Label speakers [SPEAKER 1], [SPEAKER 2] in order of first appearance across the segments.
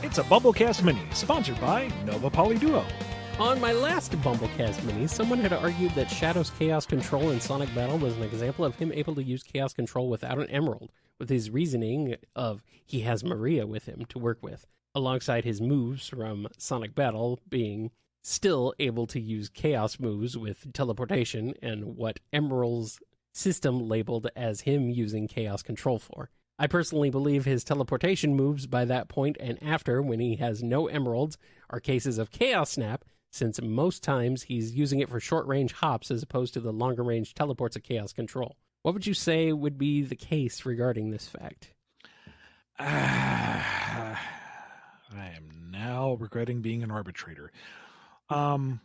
[SPEAKER 1] It's a BumbleKast Mini, sponsored by Nova Polyduo.
[SPEAKER 2] On my last BumbleKast Mini, someone had argued that Shadow's Chaos Control in Sonic Battle was an example of him able to use Chaos Control without an Emerald, with his reasoning of he has Maria with him to work with, alongside his moves from Sonic Battle being still able to use Chaos moves with teleportation and what Emerald's system labeled as him using Chaos Control for. I personally believe his teleportation moves by that point and after, when he has no emeralds, are cases of Chaos Snap, since most times he's using it for short-range hops as opposed to the longer-range teleports of Chaos Control. What would you say would be the case regarding this fact?
[SPEAKER 1] I am now regretting being an arbitrator. One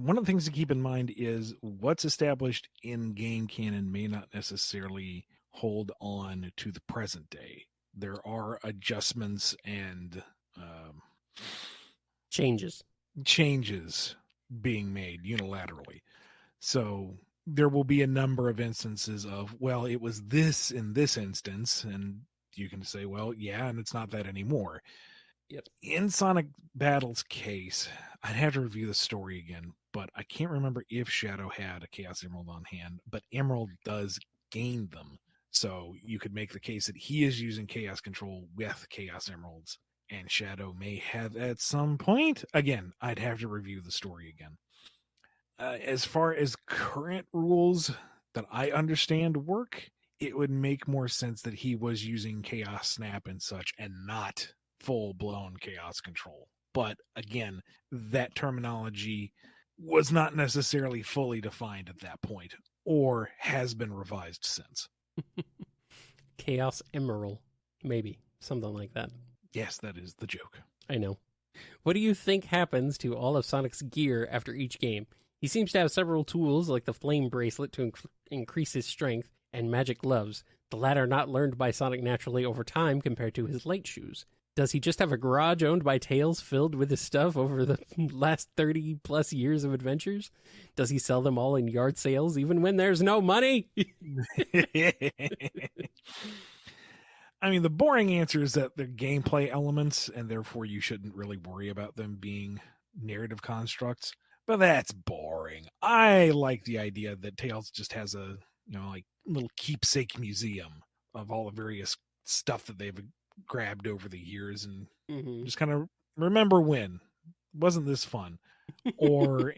[SPEAKER 1] of the things to keep in mind is what's established in game canon may not necessarily hold on to the present day. There are adjustments and
[SPEAKER 2] Changes
[SPEAKER 1] being made unilaterally. So there will be a number of instances of, well, it was this in this instance, and you can say, well, yeah, and it's not that anymore.
[SPEAKER 2] Yep.
[SPEAKER 1] In Sonic Battle's case, I'd have to review the story again, but I can't remember if Shadow had a Chaos Emerald on hand, but Emerald does gain them. So you could make the case that he is using Chaos Control with Chaos Emeralds, and Shadow may have at some point. Again, I'd have to review the story again. As far as current rules that I understand work, it would make more sense that he was using Chaos Snap and such and not full-blown Chaos Control. But again, that terminology was not necessarily fully defined at that point, or has been revised since.
[SPEAKER 2] Chaos Emerald, maybe. Something like that.
[SPEAKER 1] Yes, that is the joke.
[SPEAKER 2] I know. What do you think happens to all of Sonic's gear after each game? He seems to have several tools, like the Flame Bracelet to increase his strength, and Magic Gloves, the latter not learned by Sonic naturally over time compared to his Light Shoes. Does he just have a garage owned by Tails filled with his stuff over the last 30-plus years of adventures? Does he sell them all in yard sales even when there's no money?
[SPEAKER 1] I mean, the boring answer is that they're gameplay elements, and therefore you shouldn't really worry about them being narrative constructs. But that's boring. I like the idea that Tails just has a, like little keepsake museum of all the various stuff that they've grabbed over the years, and just kind of remember when. Wasn't this fun? Or,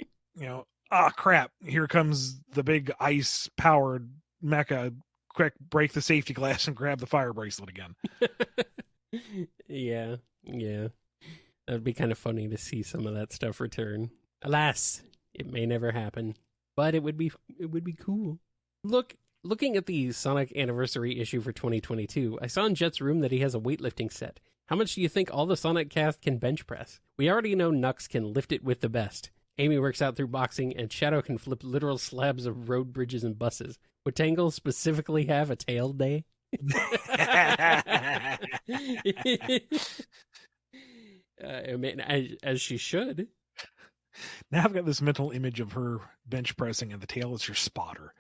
[SPEAKER 1] crap, here comes the big ice-powered mecha. Quick, break the safety glass and grab the fire bracelet again.
[SPEAKER 2] Yeah. That'd be kind of funny to see some of that stuff return. Alas, it may never happen, but it would be cool. Looking at the Sonic Anniversary issue for 2022, I saw in Jet's room that he has a weightlifting set. How much do you think all the Sonic cast can bench press? We already know Nux can lift it with the best. Amy works out through boxing, and Shadow can flip literal slabs of road bridges and buses. Would Tangle specifically have a tail day? I mean, as she should.
[SPEAKER 1] Now I've got this mental image of her bench pressing, and the tail is her spotter.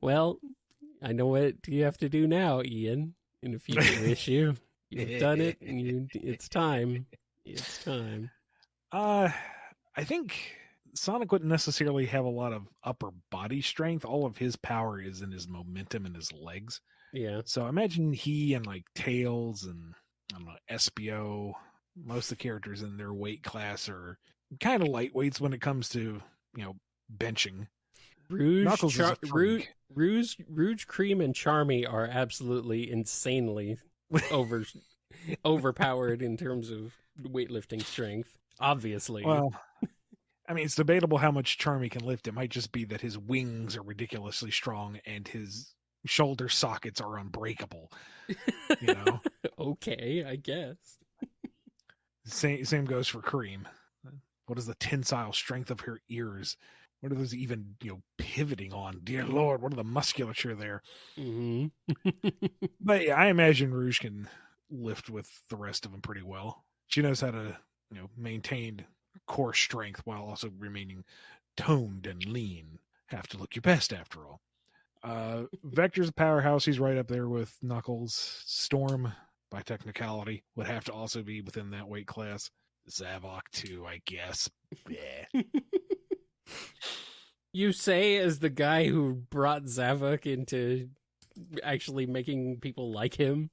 [SPEAKER 2] Well, I know what you have to do now, Ian. In a future issue, you've done it, and it's time. It's time.
[SPEAKER 1] I think Sonic wouldn't necessarily have a lot of upper body strength. All of his power is in his momentum and his legs.
[SPEAKER 2] Yeah.
[SPEAKER 1] So I imagine he and like Tails and SBO, most of the characters in their weight class are kind of lightweights when it comes to benching.
[SPEAKER 2] Rouge, Cream, and Charmy are absolutely insanely overpowered in terms of weightlifting strength. Obviously.
[SPEAKER 1] Well, I mean, it's debatable how much Charmy can lift. It might just be that his wings are ridiculously strong and his shoulder sockets are unbreakable.
[SPEAKER 2] Okay, I guess.
[SPEAKER 1] Same goes for Cream. What is the tensile strength of her ears? What are those even, pivoting on? Dear Lord, what are the musculature there?
[SPEAKER 2] Mm-hmm.
[SPEAKER 1] But yeah, I imagine Rouge can lift with the rest of them pretty well. She knows how to maintain core strength while also remaining toned and lean. Have to look your best after all. Vector's a powerhouse. He's right up there with Knuckles. Storm, by technicality, would have to also be within that weight class. Zavok too, I guess. Yeah.
[SPEAKER 2] You say as the guy who brought Zavok into actually making people like him.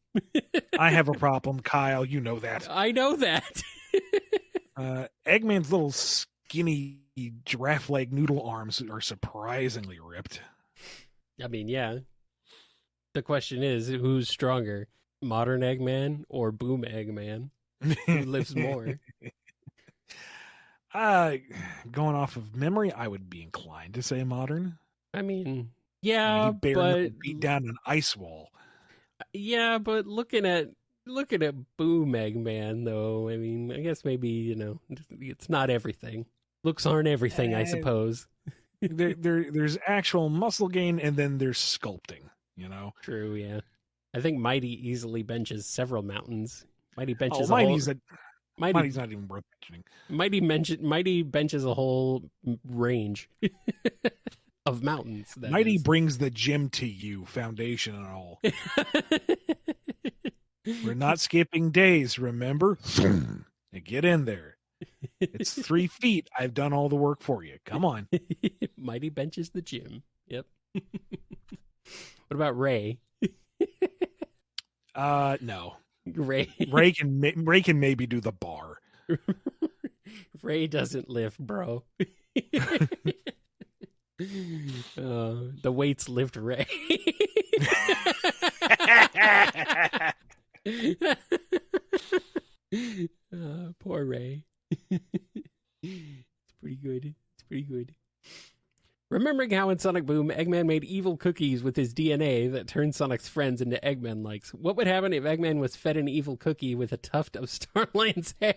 [SPEAKER 1] I have a problem, Kyle. You know that.
[SPEAKER 2] I know that.
[SPEAKER 1] Eggman's little skinny giraffe leg noodle arms are surprisingly ripped.
[SPEAKER 2] I mean, yeah. The question is, who's stronger? Modern Eggman or Boom Eggman? Who lives more?
[SPEAKER 1] Going off of memory, I would be inclined to say modern.
[SPEAKER 2] I mean, yeah, but
[SPEAKER 1] beat down an ice wall.
[SPEAKER 2] Yeah, but looking at Boom Eggman, though, I mean, I guess maybe it's not everything. Looks aren't everything, I suppose.
[SPEAKER 1] There's actual muscle gain, and then there's sculpting.
[SPEAKER 2] True, yeah. I think Mighty easily benches several mountains. Mighty benches
[SPEAKER 1] Mighty's not even worth mentioning.
[SPEAKER 2] Mighty benches a whole range of mountains.
[SPEAKER 1] Mighty brings the gym to you, foundation and all. We're not skipping days, remember? Get in there. It's 3 feet. I've done all the work for you. Come on.
[SPEAKER 2] Mighty benches the gym. Yep. What about Ray?
[SPEAKER 1] No.
[SPEAKER 2] Ray
[SPEAKER 1] can maybe do the bar.
[SPEAKER 2] Ray doesn't lift, bro. The weights lift Ray. Poor Ray. It's pretty good. Remembering how in Sonic Boom, Eggman made evil cookies with his DNA that turned Sonic's friends into Eggman-likes. What would happen if Eggman was fed an evil cookie with a tuft of Starline's hair?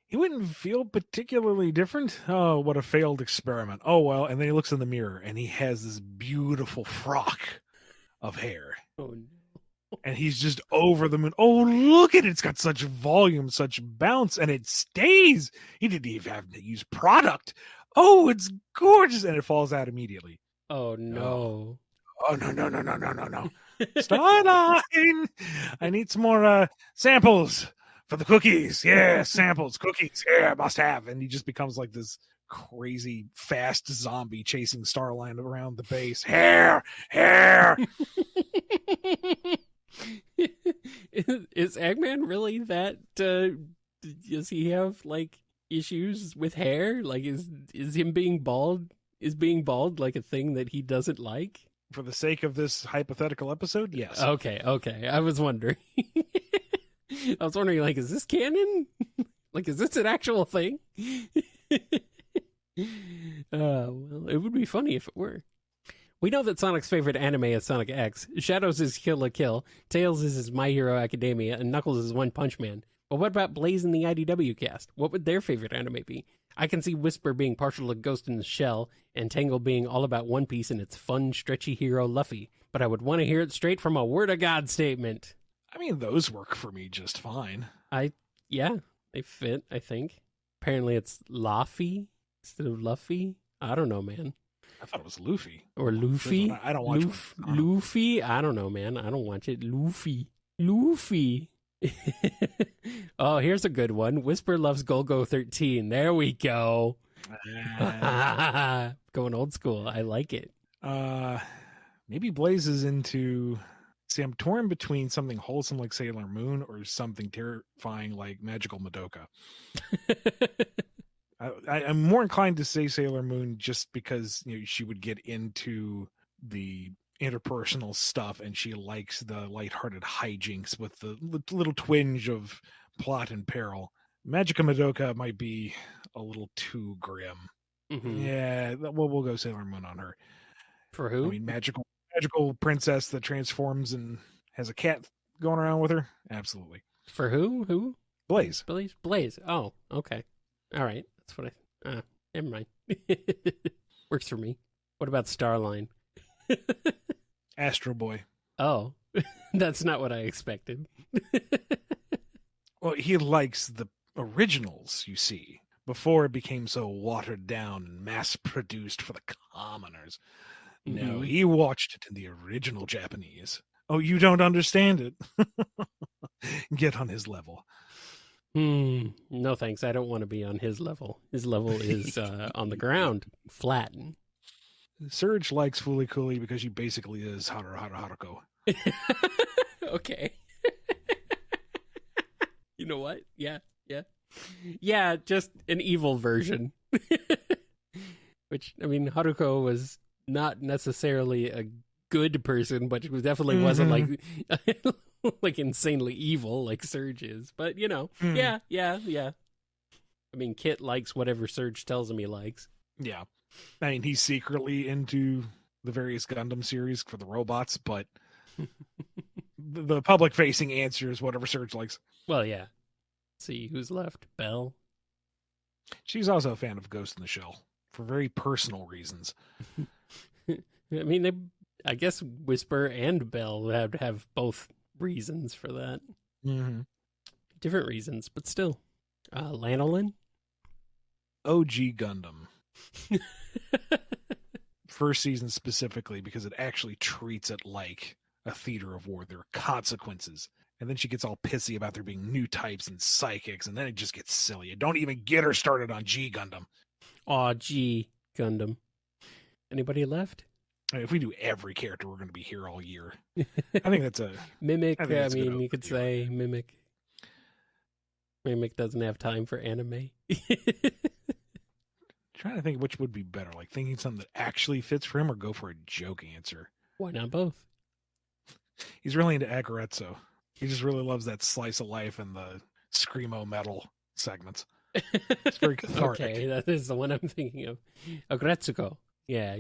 [SPEAKER 1] He wouldn't feel particularly different. Oh, what a failed experiment. Oh, well, and then he looks in the mirror, and he has this beautiful frock of hair.
[SPEAKER 2] Oh, no.
[SPEAKER 1] And he's just over the moon. Oh, look at it. It's got such volume, such bounce, and it stays. He didn't even have to use product. Oh, it's gorgeous. And it falls out immediately.
[SPEAKER 2] Oh, no.
[SPEAKER 1] Oh, no. Starline! I need some more samples for the cookies. Yeah, samples, cookies. Yeah, must have. And he just becomes like this crazy, fast zombie chasing Starline around the base. Hair!
[SPEAKER 2] Is Eggman really that does he have like issues with hair? Like is him being bald like a thing that he doesn't like?
[SPEAKER 1] For the sake of this hypothetical episode, yes.
[SPEAKER 2] Okay. I was wondering. Like, is this canon? Like, is this an actual thing? Well, it would be funny if it were. We know that Sonic's favorite anime is Sonic X, Shadows is Kill la Kill, Tails is his My Hero Academia, and Knuckles is One Punch Man. But what about Blaze and the IDW cast? What would their favorite anime be? I can see Whisper being partial to Ghost in the Shell, and Tangle being all about One Piece and its fun, stretchy hero Luffy. But I would want to hear it straight from a Word of God statement.
[SPEAKER 1] I mean, those work for me just fine.
[SPEAKER 2] Yeah, they fit, I think. Apparently it's Luffy instead of Luffy. I don't know, man.
[SPEAKER 1] I thought it was Luffy.
[SPEAKER 2] Or Luffy.
[SPEAKER 1] I don't watch
[SPEAKER 2] Luffy? I don't know, man. I don't watch it. Luffy. Oh, here's a good one. Whisper loves Golgo 13. There we go. Going old school. I like it.
[SPEAKER 1] Maybe Blaze is into... See, I'm torn between something wholesome like Sailor Moon or something terrifying like Magical Madoka. I'm more inclined to say Sailor Moon just because she would get into the interpersonal stuff and she likes the lighthearted hijinks with the little twinge of plot and peril. Magica Madoka might be a little too grim. Mm-hmm. Yeah, we'll go Sailor Moon on her.
[SPEAKER 2] For who?
[SPEAKER 1] I mean, magical princess that transforms and has a cat going around with her. Absolutely.
[SPEAKER 2] For who?
[SPEAKER 1] Blaze.
[SPEAKER 2] Oh, okay. All right. That's what never mind. Works for me. What about Starline?
[SPEAKER 1] Astro Boy.
[SPEAKER 2] Oh, that's not what I expected.
[SPEAKER 1] Well, he likes the originals, you see, before it became so watered down and mass produced for the commoners. No,
[SPEAKER 2] Mm-hmm.
[SPEAKER 1] he watched it in the original Japanese. Oh, you don't understand it? Get on his level.
[SPEAKER 2] No thanks. I don't want to be on his level. His level is on the ground, flatten.
[SPEAKER 1] Surge likes Fooly Cooly because she basically is Haruko.
[SPEAKER 2] Okay. You know what? Yeah, yeah. Yeah, just an evil version. Which, I mean, Haruko was not necessarily a good person, but she definitely wasn't like insanely evil like Surge is. But, yeah. I mean, Kit likes whatever Surge tells him he likes.
[SPEAKER 1] Yeah. I mean, he's secretly into the various Gundam series for the robots, but the public-facing answer is whatever Surge likes.
[SPEAKER 2] Well, yeah. Let's see who's left. Belle.
[SPEAKER 1] She's also a fan of Ghost in the Shell for very personal reasons.
[SPEAKER 2] I mean, I guess Whisper and Belle have both reasons for that.
[SPEAKER 1] Mm-hmm.
[SPEAKER 2] Different reasons, but still. Lanolin?
[SPEAKER 1] OG Gundam. First season specifically, because it actually treats it like a theater of war. There are consequences. And then she gets all pissy about there being new types and psychics, and then it just gets silly. Don't even get her started on G Gundam.
[SPEAKER 2] Aw, G Gundam. Anybody left?
[SPEAKER 1] I mean, if we do every character, we're going to be here all year. I think that's a...
[SPEAKER 2] Mimic,
[SPEAKER 1] I mean,
[SPEAKER 2] you could say Mimic. Mimic doesn't have time for anime.
[SPEAKER 1] Trying to think which would be better, like thinking something that actually fits for him or go for a joke answer.
[SPEAKER 2] Why not both?
[SPEAKER 1] He's really into Aggretto. He just really loves that slice of life and the screamo metal segments. It's very cathartic.
[SPEAKER 2] Okay, that is the one I'm thinking of. Agretsuko. Yeah.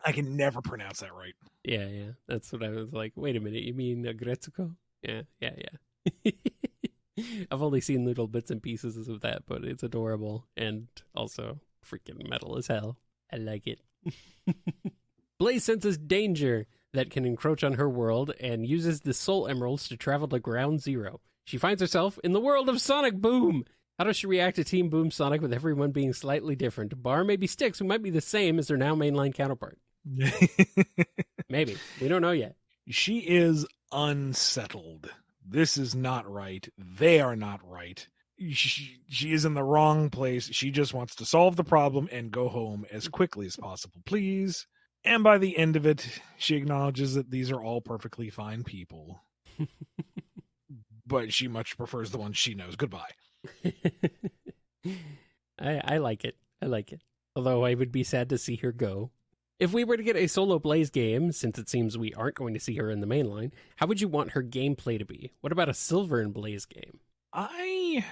[SPEAKER 1] I can never pronounce that right.
[SPEAKER 2] Yeah. That's what I was like. Wait a minute, you mean Agretsuko? Yeah. I've only seen little bits and pieces of that, but it's adorable and also freaking metal as hell. I like it. Blaze senses danger that can encroach on her world and uses the Soul Emeralds to travel to Ground Zero. She finds herself in the world of Sonic Boom. How does she react to Team Boom Sonic with everyone being slightly different? Bar maybe Styx, who might be the same as their now mainline counterpart. Maybe. We don't know yet.
[SPEAKER 1] She is unsettled. This is not right. They are not right. She is in the wrong place. She just wants to solve the problem and go home as quickly as possible, please. And by the end of it, she acknowledges that these are all perfectly fine people. But she much prefers the ones she knows. Goodbye.
[SPEAKER 2] I like it. Although I would be sad to see her go. If we were to get a solo Blaze game, since it seems we aren't going to see her in the main line, how would you want her gameplay to be? What about a Silver and Blaze game?
[SPEAKER 1] I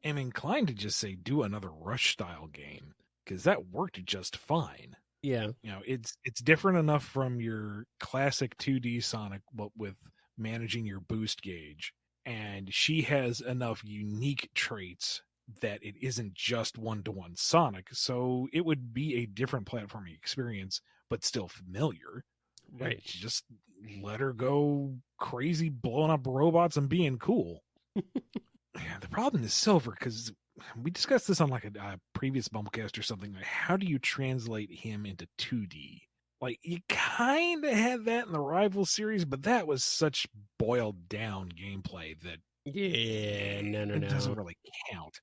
[SPEAKER 1] am inclined to just say do another Rush style game, because that worked just fine.
[SPEAKER 2] Yeah.
[SPEAKER 1] It's different enough from your classic 2D Sonic, but with managing your boost gauge. And she has enough unique traits that it isn't just one-to-one Sonic. So it would be a different platforming experience, but still familiar.
[SPEAKER 2] Right.
[SPEAKER 1] Just let her go crazy, blowing up robots and being cool. Yeah, the problem is Silver, because we discussed this on like a previous BumbleKast or something. Like, how do you translate him into 2D? Like, you kind of had that in the Rival series, but that was such boiled down gameplay that it doesn't really count.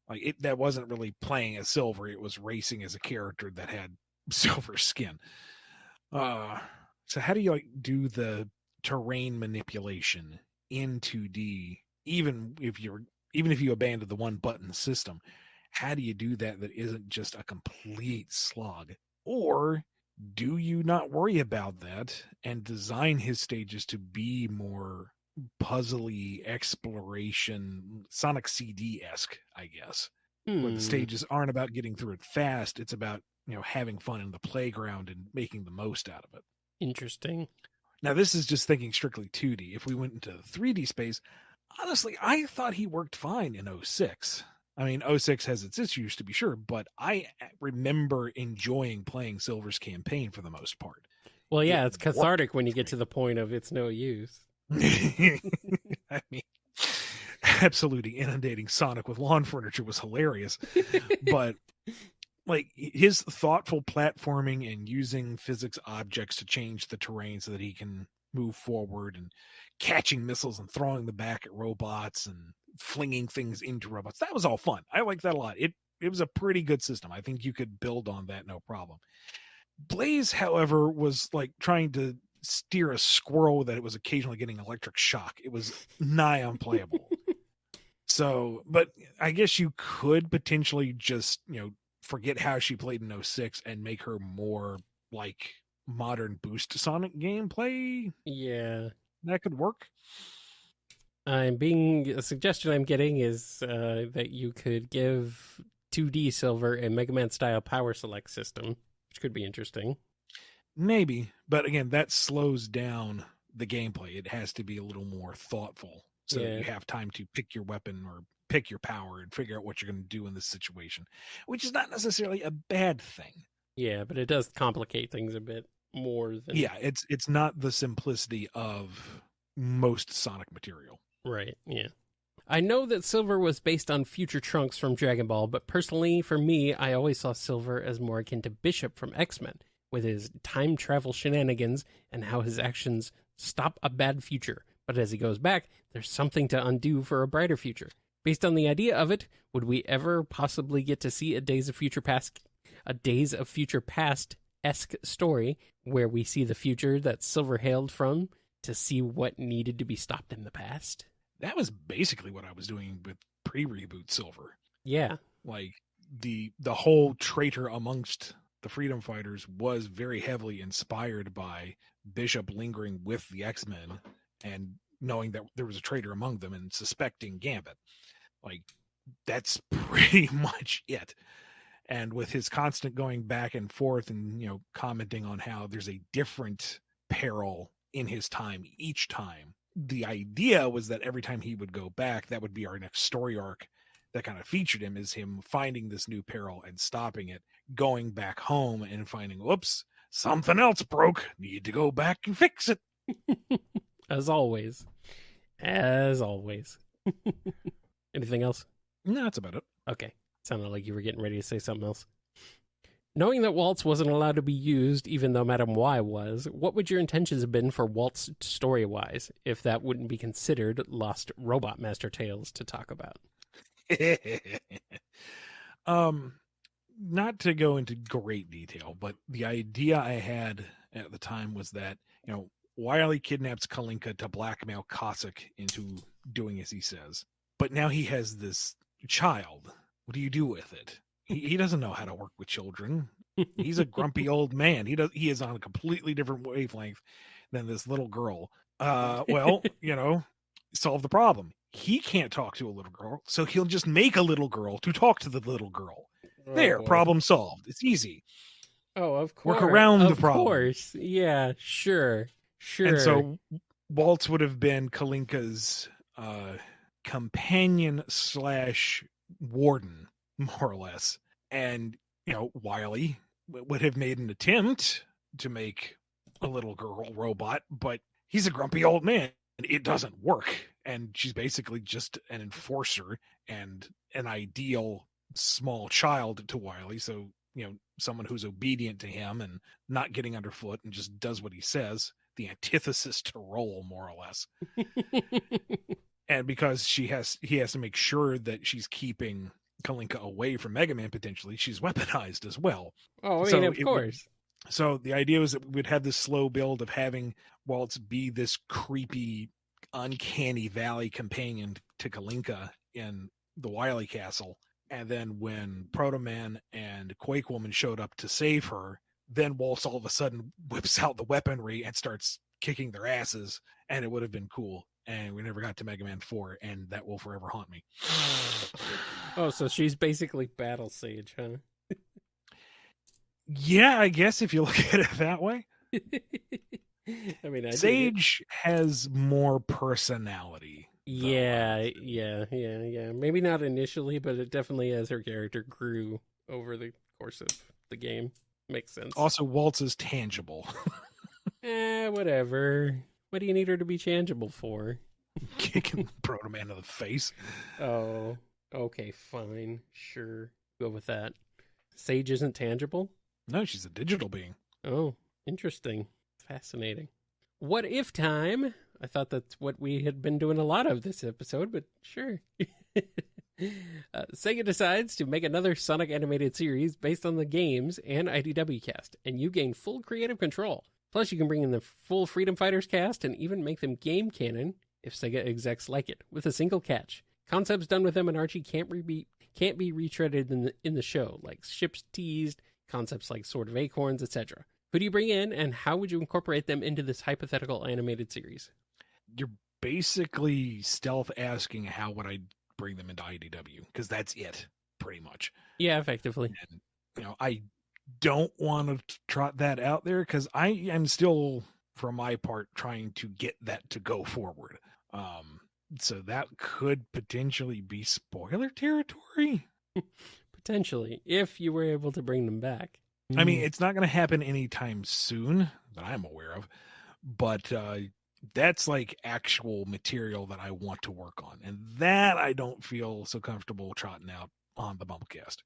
[SPEAKER 1] Like, that wasn't really playing as Silver. It was racing as a character that had silver skin. So how do you do the terrain manipulation in 2D, even if you abandon the one button system? How do you do that isn't just a complete slog? Or do you not worry about that and design his stages to be more puzzly exploration, Sonic CD-esque, I guess, where the stages aren't about getting through it fast. It's about, having fun in the playground and making the most out of it.
[SPEAKER 2] Interesting.
[SPEAKER 1] Now, this is just thinking strictly 2D. If we went into the 3D space, honestly, I thought he worked fine in 06. I mean, 06 has its issues, to be sure, but I remember enjoying playing Silver's campaign for the most part.
[SPEAKER 2] Well, yeah, it's cathartic when you get to the point of it's no use.
[SPEAKER 1] I mean, absolutely inundating Sonic with lawn furniture was hilarious. But like his thoughtful platforming and using physics objects to change the terrain so that he can move forward, and catching missiles and throwing them back at robots and flinging things into robots, that was all fun. I like that a lot. It was a pretty good system. I think you could build on that no problem. Blaze, however, was like trying to steer a squirrel that it was occasionally getting electric shock. It was nigh unplayable. So, but I guess you could potentially just, forget how she played in 06 and make her more like modern Boost Sonic gameplay.
[SPEAKER 2] Yeah.
[SPEAKER 1] That could work.
[SPEAKER 2] A suggestion I'm getting is that you could give 2D Silver a Mega Man style power select system, which could be interesting.
[SPEAKER 1] Maybe, but again, that slows down the gameplay. It has to be a little more thoughtful, so that you have time to pick your weapon or pick your power and figure out what you're going to do in this situation, which is not necessarily a bad thing.
[SPEAKER 2] Yeah, but it does complicate things a bit more than...
[SPEAKER 1] Yeah, it's not the simplicity of most Sonic material.
[SPEAKER 2] Right, yeah. I know that Silver was based on future Trunks from Dragon Ball, but personally, for me, I always saw Silver as more akin to Bishop from X-Men, with his time travel shenanigans and how his actions stop a bad future. But as he goes back, there's something to undo for a brighter future. Based on the idea of it, would we ever possibly get to see a Days of Future Past-esque story where we see the future that Silver hailed from to see what needed to be stopped in the past?
[SPEAKER 1] That was basically what I was doing with pre-reboot Silver.
[SPEAKER 2] Yeah.
[SPEAKER 1] Like the whole traitor amongst the Freedom Fighters was very heavily inspired by Bishop lingering with the X-Men and knowing that there was a traitor among them and suspecting Gambit. Like, that's pretty much it. And with his constant going back and forth and, commenting on how there's a different peril in his time each time, the idea was that every time he would go back, that would be our next story arc that kind of featured him, is him finding this new peril and stopping it, going back home and finding, whoops, something else broke, need to go back and fix it.
[SPEAKER 2] As always. Anything else?
[SPEAKER 1] No, that's about it.
[SPEAKER 2] Okay. Sounded like you were getting ready to say something else. Knowing that Waltz wasn't allowed to be used, even though Madame Y was, what would your intentions have been for Waltz story-wise, if that wouldn't be considered lost Robot Master Tales to talk about?
[SPEAKER 1] Not to go into great detail, but the idea I had at the time was that, Wily kidnaps Kalinka to blackmail Cossack into doing as he says. But now he has this child. What do you do with it? He doesn't know how to work with children. He's a grumpy old man. He is on a completely different wavelength than this little girl. Well, solve the problem. He can't talk to a little girl, so he'll just make a little girl to talk to the little girl.
[SPEAKER 2] Oh,
[SPEAKER 1] there,
[SPEAKER 2] boy.
[SPEAKER 1] Problem solved. It's easy.
[SPEAKER 2] Oh, of course.
[SPEAKER 1] Work around the problem. Of
[SPEAKER 2] course. Yeah, sure.
[SPEAKER 1] And so Waltz would have been Kalinka's companion / warden, more or less. And, Wily would have made an attempt to make a little girl robot, but he's a grumpy old man. It doesn't work. And she's basically just an enforcer and an ideal small child to Wily. So, someone who's obedient to him and not getting underfoot and just does what he says. The antithesis to Roll, more or less. And because he has to make sure that she's keeping Kalinka away from Mega Man potentially, she's weaponized as well.
[SPEAKER 2] Oh, I mean, of course.
[SPEAKER 1] So the idea was that we'd have this slow build of having Waltz be this creepy, uncanny valley companion to Kalinka in the Wily Castle. And then when Proto Man and Quake Woman showed up to save her, then Waltz all of a sudden whips out the weaponry and starts kicking their asses, and it would have been cool. And we never got to Mega Man 4, and that will forever haunt me.
[SPEAKER 2] Oh, so she's basically Battle Sage, huh?
[SPEAKER 1] Yeah, I guess if you look at it that way.
[SPEAKER 2] I mean,
[SPEAKER 1] Sage has more personality.
[SPEAKER 2] Yeah. Maybe not initially, but it definitely, as her character grew over the course of the game. Makes sense.
[SPEAKER 1] Also, Waltz is tangible.
[SPEAKER 2] Whatever. What do you need her to be tangible for?
[SPEAKER 1] kicking Proto Man in the face.
[SPEAKER 2] Oh, okay, fine. Sure. Go with that. Sage isn't tangible?
[SPEAKER 1] No, she's a digital being.
[SPEAKER 2] Oh, interesting. Fascinating. What if time? I thought that's what we had been doing a lot of this episode, but sure. Sega decides to make another Sonic animated series based on the games and IDW cast, and you gain full creative control. Plus, you can bring in the full Freedom Fighters cast and even make them game canon if Sega execs like it, with a single catch. Concepts done with them and Archie can't be retreaded in the show, like ships teased, concepts like Sword of Acorns, etc. Who do you bring in, and how would you incorporate them into this hypothetical animated series?
[SPEAKER 1] You're basically stealth asking how would I bring them into IDW, because that's it, pretty much.
[SPEAKER 2] Yeah, effectively.
[SPEAKER 1] And, I don't want to trot that out there because I am still, for my part, trying to get that to go forward. So that could potentially be spoiler territory.
[SPEAKER 2] Potentially, if you were able to bring them back.
[SPEAKER 1] I mean, it's not going to happen anytime soon that I'm aware of, but that's like actual material that I want to work on. And that I don't feel so comfortable trotting out on the BumbleKast.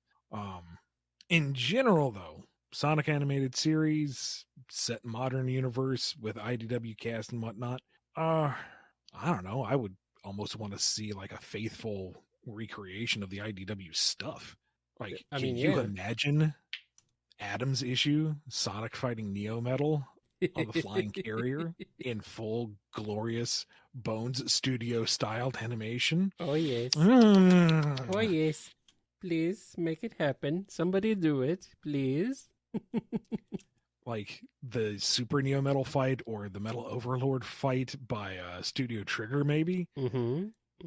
[SPEAKER 1] In general, though, Sonic animated series set in modern universe with IDW cast and whatnot, I don't know. I would almost want to see like a faithful recreation of the IDW stuff. Like, can you imagine Adam's issue, Sonic fighting Neo Metal on the flying carrier in full glorious Bones Studio styled animation?
[SPEAKER 2] Oh yes. Oh yes. Please make it happen. Somebody do it, please.
[SPEAKER 1] Like the Super Neo Metal fight or the Metal Overlord fight by Studio Trigger, maybe.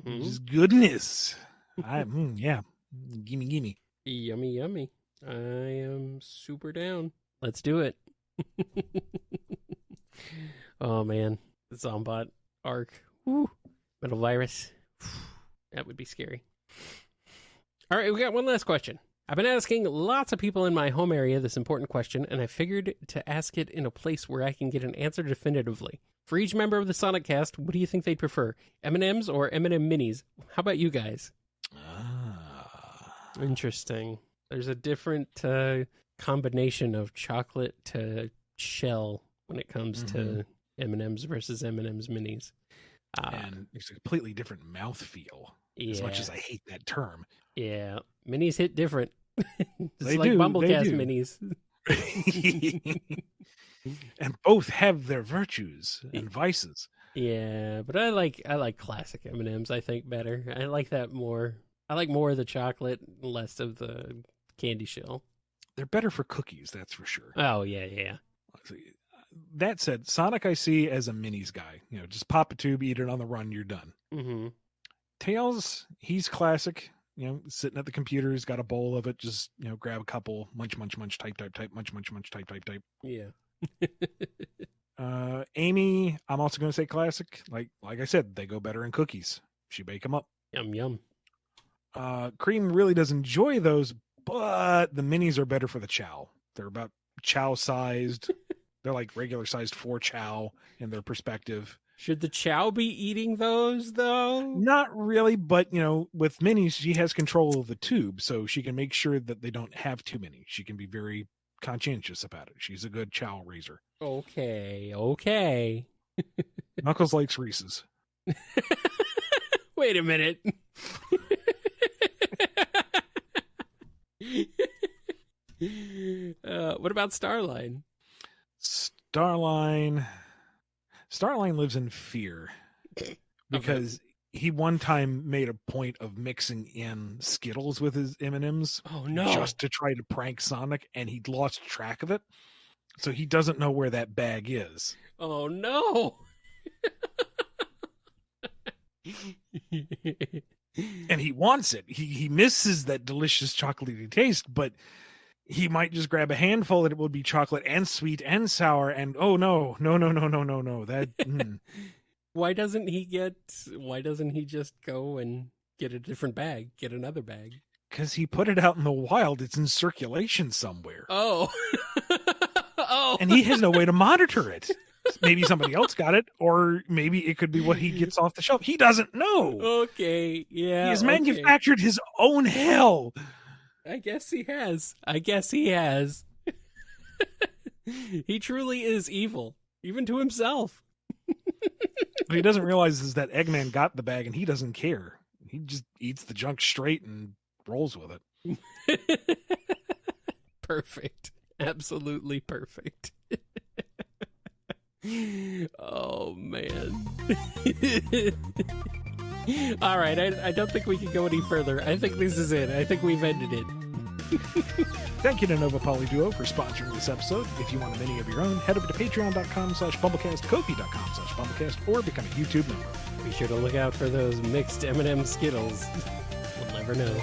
[SPEAKER 1] Just goodness. Yeah. Gimme.
[SPEAKER 2] Yummy, yummy. I am super down. Let's do it. Oh man, the Zombot arc. Woo. Metal Virus. That would be scary. All right, we got one last question. I've been asking lots of people in my home area this important question, and I figured to ask it in a place where I can get an answer definitively. For each member of the Sonic cast, what do you think they'd prefer? M&Ms or M&M Minis? How about you guys? Interesting. There's a different combination of chocolate to shell when it comes to M&Ms versus M&M's Minis.
[SPEAKER 1] And it's a completely different mouthfeel. Yeah. As much as I hate that term.
[SPEAKER 2] Yeah. Minis hit different.
[SPEAKER 1] They
[SPEAKER 2] like
[SPEAKER 1] do.
[SPEAKER 2] BumbleKast Minis.
[SPEAKER 1] And both have their virtues and vices.
[SPEAKER 2] Yeah, but I like classic M&Ms, I think, better. I like that more. I like more of the chocolate, less of the candy shell.
[SPEAKER 1] They're better for cookies, that's for sure.
[SPEAKER 2] Oh, yeah.
[SPEAKER 1] That said, Sonic I see as a minis guy. Just pop a tube, eat it on the run, you're done.
[SPEAKER 2] Mm-hmm.
[SPEAKER 1] Tails, he's classic. Sitting at the computer, he's got a bowl of it. Just, grab a couple, munch, type, munch, type.
[SPEAKER 2] Yeah.
[SPEAKER 1] Amy, I'm also going to say classic. Like I said, they go better in cookies. She bake them up.
[SPEAKER 2] Yum.
[SPEAKER 1] Cream really does enjoy those, but the minis are better for the chow. They're about chow sized. They're like regular sized for chow in their perspective.
[SPEAKER 2] Should the chow be eating those, though?
[SPEAKER 1] Not really, but, with minis, she has control of the tube, so she can make sure that they don't have too many. She can be very conscientious about it. She's a good chow raiser.
[SPEAKER 2] Okay.
[SPEAKER 1] Knuckles likes Reese's.
[SPEAKER 2] Wait a minute. What about Starline?
[SPEAKER 1] Starline lives in fear because he one time made a point of mixing in Skittles with his M&Ms.
[SPEAKER 2] Oh no!
[SPEAKER 1] Just to try to prank Sonic, and he'd lost track of it, so he doesn't know where that bag is.
[SPEAKER 2] Oh no!
[SPEAKER 1] And he wants it. He misses that delicious chocolatey taste, but he might just grab a handful and it would be chocolate and sweet and sour. And oh no. That
[SPEAKER 2] Why doesn't he just go and get a different bag, get another bag?
[SPEAKER 1] Because he put it out in the wild. It's in circulation somewhere.
[SPEAKER 2] Oh.
[SPEAKER 1] And he has no way to monitor it. Maybe somebody else got it, or maybe it could be what he gets off the shelf. He doesn't know.
[SPEAKER 2] Okay, yeah.
[SPEAKER 1] He has manufactured his own hell.
[SPEAKER 2] I guess he has. He truly is evil, even to himself.
[SPEAKER 1] What he doesn't realize is that Eggman got the bag and he doesn't care. He just eats the junk straight and rolls with it.
[SPEAKER 2] Perfect. Absolutely perfect. Oh, man. All right, I don't think we can go any further. I think this is it. I think we've ended it.
[SPEAKER 1] Thank you to Nova Poly Duo for sponsoring this episode. If you want a mini of your own, head over to patreon.com/BumbleKast, Ko-fi.com/BumbleKast, or become a YouTube member.
[SPEAKER 2] Be sure to look out for those mixed M&M Skittles. We'll never know.